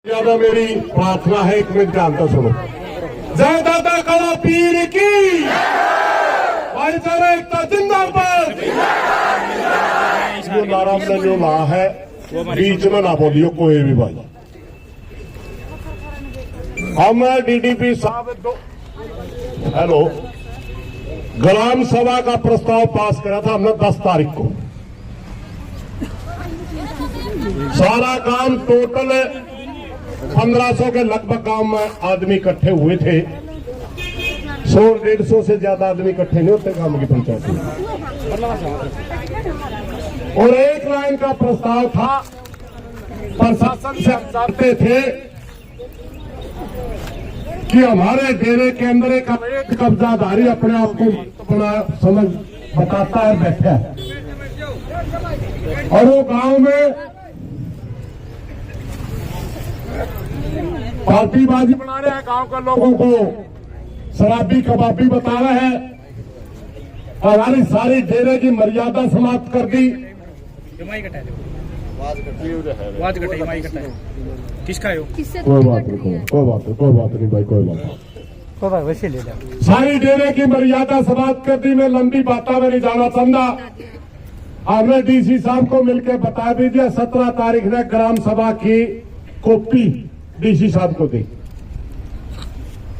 ज्यादा मेरी प्रार्थना है, एक मिनट जानता सुनो। जय दादा काला पीर की, भाईचारा एकता जिंदाबाद। जो नारा हमने जो ला है, बीच में ना बोलियो कोई भी भाई। हम डीडीपी साहब हेलो ग्राम सभा का प्रस्ताव पास करा था हमने 10 तारीख को। सारा काम टोटल 1500 के लगभग गांव में आदमी इकट्ठे हुए थे। 100-150 से ज्यादा आदमी इकट्ठे नहीं होते गांव की पंचायत में। और एक लाइन का प्रस्ताव था, प्रशासन से हम चाहते थे कि हमारे डेरे के अंदर एक कब्जाधारी अपने आप को बड़ा समझ बताता है, बैठा है, और वो गांव में पार्टीबाजी बना रहे हैं, गांव के लोगों को शराबी कबाबी बता रहे हैं, हमारी सारी डेरे की मर्यादा समाप्त कर दी। किसका है? कोई बात नहीं भाई, कोई बात नहीं। सारी डेरे की मर्यादा समाप्त कर दी। मैं लंबी बातों में नहीं जाना चाहता। हमने डीसी साहब को मिलकर बता दीजिए, 17 तारीख ने ग्राम सभा की कॉपी डीसी साहब को दी,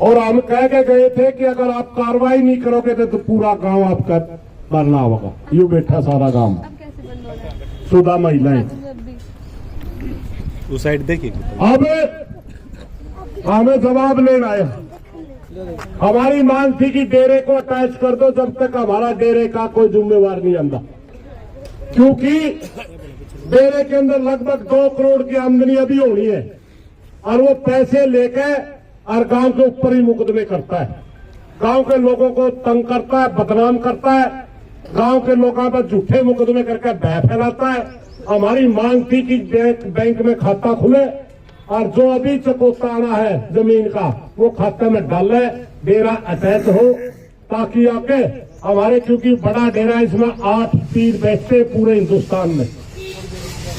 और हम कह के गए थे कि अगर आप कार्रवाई नहीं करोगे तो पूरा गांव आपका मरना होगा। यूं बैठा सारा गांव, सुधा महिलाएं उस साइड देखिए। अब हमें जवाब लेना आया। हमारी मांग थी कि डेरे को अटैच कर दो जब तक हमारा डेरे का कोई जिम्मेवार नहीं आंदा, क्योंकि डेरे के अंदर लगभग 2 करोड़ की आमदनी अभी होनी है, और वो पैसे लेके और गांव के ऊपर ही मुकदमे करता है, गांव के लोगों को तंग करता है, बदनाम करता है, गांव के लोगों पर झूठे मुकदमे करके भय फैलाता है। हमारी मांग थी कि बैंक में खाता खुले, और जो अभी चकोता आना है जमीन का वो खाते में डाले, डेरा अटैच हो, ताकि आके हमारे, क्योंकि बड़ा डेरा, इसमें 8 पीर बैठते पूरे हिंदुस्तान में,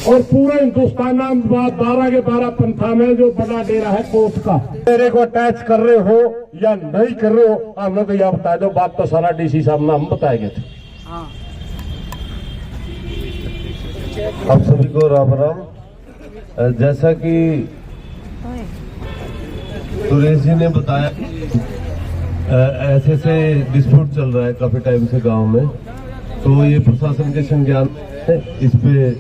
और पूरे हिंदुस्तान में 12 के 12 पंथा में जो बड़ा डेरा है कोर्ट का, डेरे को अटैच कर रहे हो या नहीं कर रहे हो, हमने तो यह बताया दो। बात तो सारा डीसी साहब ने हम बताए गए थे। आप सभी को राम राम। जैसा कि सुरेश जी ने बताया, ऐसे डिस्प्यूट चल रहा है काफी टाइम से गांव में, तो ये प्रशासन के संज्ञान में इस पे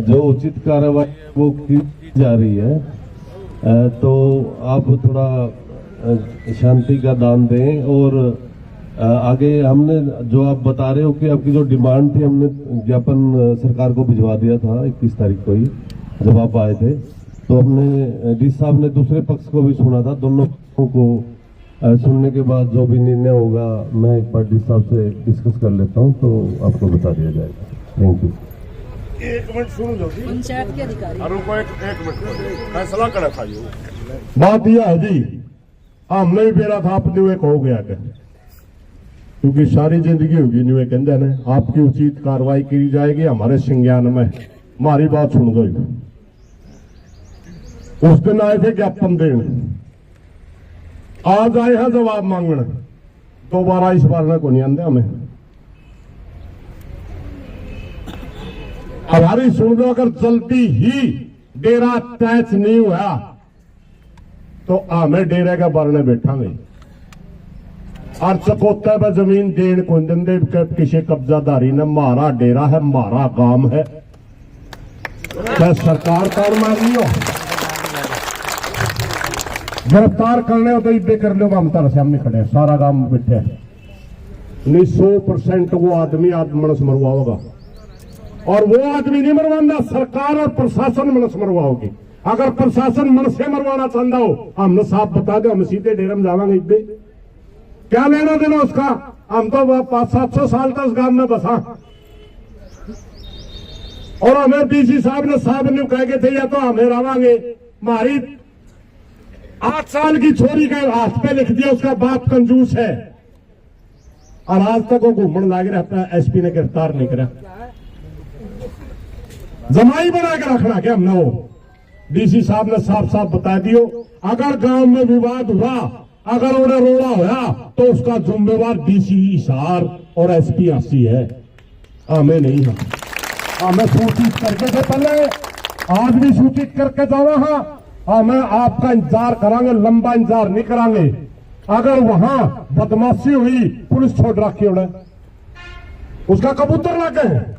जो उचित कार्रवाई वो की जा रही है। तो आप थोड़ा शांति का दान दें, और आगे हमने जो आप बता रहे हो कि आपकी जो डिमांड थी, हमने ज्ञापन सरकार को भिजवा दिया था 21 तारीख को ही जब आप आए थे। तो हमने डी साहब ने दूसरे पक्ष को भी सुना था। दोनों पक्षों को सुनने के बाद जो भी निर्णय होगा मैं एक बार डी साहब से डिस्कस कर लेता हूं, तो आपको बता दिया जाएगा। Thank you. एक मिनट सुन लो जी, पंचायत के अधिकारी एक मिनट फैसला करा था। बात यह है जी, हमने भी मेरा था अपने एक हो गया क्या, क्योंकि सारी जिंदगी होगी नहीं कहते ने आपकी उचित कार्रवाई की जाएगी हमारे संज्ञान में। हमारी बात सुन दो। उस दिन आए थे ज्ञापन देने, आज आए हैं जवाब मांगने। दोबारा इस बार में को नहीं आंदे हमें। हमारी सुन दो, अगर जल्दी ही डेरा अटैच नहीं हुआ तो हमें डेरे के बारे में बैठांगे, और चकोते पर जमीन देन को दे किसी कब्जाधारी ने। मारा डेरा है, मारा गांव है, क्या सरकार तोड़ मारी हो? गिरफ्तार करने हो तो इब्बे कर लो। हम तार सामने खड़े हैं, सारा गांव बैठे हैं। 100% वो आदमी मनस मरवा होगा, और वो आदमी नहीं मरवाना, सरकार और प्रशासन मनस मरवाओगी। अगर प्रशासन मन से मरवाना चाहता हो, हमने साफ बता दो, हम सीधे डेरे में जावांगे। इब्बे क्या लेना देना उसका? हम तो 500-700 साल तक गांव में बसा, और हमें डीसी साहब ने कह के थे या तो हमें रवांगे। हमारी 8 साल की छोरी के हाथ पे लिख दिया, उसका बाप कंजूस है, और आज तक वो घूमने लग रहा है। एसपी ने गिरफ्तार नहीं करा, जमाई बना के रखना क्या हमने? वो डीसी साहब ने साफ साफ बता दियो, अगर गांव में विवाद हुआ, अगर उन्हें रोड़ा होया तो उसका जिम्मेवार डीसी हिसार और एसपी आसी है, हमें नहीं है। हमें सूचित करके से पहले, आज भी सूचित करके जावा। हाँ, हमें आपका इंतजार करांगे, लंबा इंतजार नहीं करांगे। अगर वहां बदमाशी हुई, पुलिस छोड़ रखी उन्हें, उसका कबूतर लगे हैं।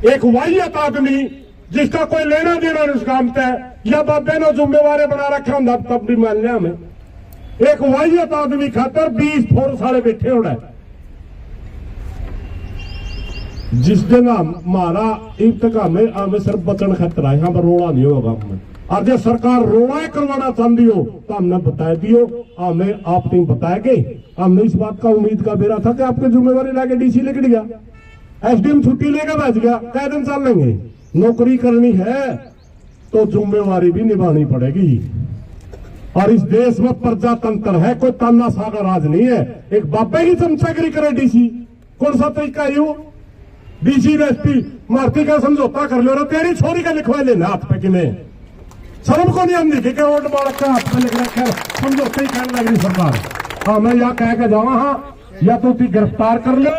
एक वाहियत आदमी जिसका कोई लेना देना नहीं उस काम पे, या बाबे ने जिम्मेवार बना रखे होंगे, तब भी मान लिया हमें। एक वाहियत आदमी खातर 20 फोर्स वाले बैठे होना। जिस दिन हमारा इब्तका में हमें सिर्फ बचन खतरा है, यहाँ पर रोड़ा नहीं होगा हमें। और जब सरकार रोड़ा करवाना चाहती हो तो हमने बता दियो, हमें आप नहीं बताएंगे। हमने इस बात का उम्मीद का बेरा था कि आपकी जिम्मेवारी लाके डीसी लेकर गया, एसडीएम छुट्टी लेकर भेज गया, कह दिन चल लेंगे। नौकरी करनी है तो जिम्मेवारी भी निभानी पड़ेगी। और इस देश में प्रजातंत्र है, कोई तानाशाह राज नहीं है। एक बाबे की चमचागिरी करे डीसी, कौन सा तरीका यू? डीसी ने एसपी मारती का समझौता कर लो, तेरी छोरी का लिखवा लेना हाथ पे कि में शर्म को नहीं आती कि वोट मार के हाथ पे लिख रखा, समझौते ही कहने लगी सरकार। हाँ, मैं या कह के जावा, हाँ, या तो तुम गिरफ्तार कर लो,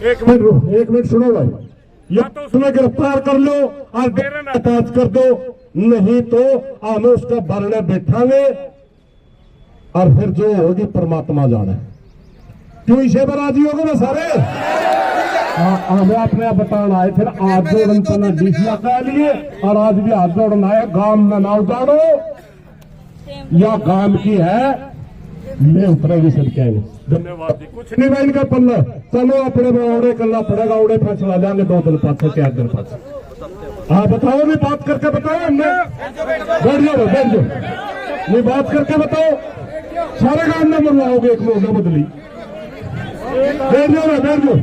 एक मिनट सुनो भाई, या तो उसमें गिरफ्तार कर लो और डेरे में अटैच कर दो, नहीं तो हमें उसका भरने बैठांगे और फिर जो होगी परमात्मा जाने। क्यों इसे पर राजी होगे ना सारे? हमें अपने बताना है। फिर आज जोड़न पहले डीसी कह लिए और आज भी हाथ जोड़ना है। गांव में ना उतारो, या गांव की है मैं उतरेगी सब कहेंगे। धन्यवाद जी। कुछ नहीं भाई इनका पल्ला, चलो अपने में औड़े करना पड़ेगा, औड़े फैसला लेंगे 2 दिन पास से 4 दिन पास। हाँ बताओ, नहीं बात करके बताओ, हमने बैठ जाओ, नहीं बात करके बताओ, सारे गांव में मरवाओगे एक महीना बदली। बैठ जाओ।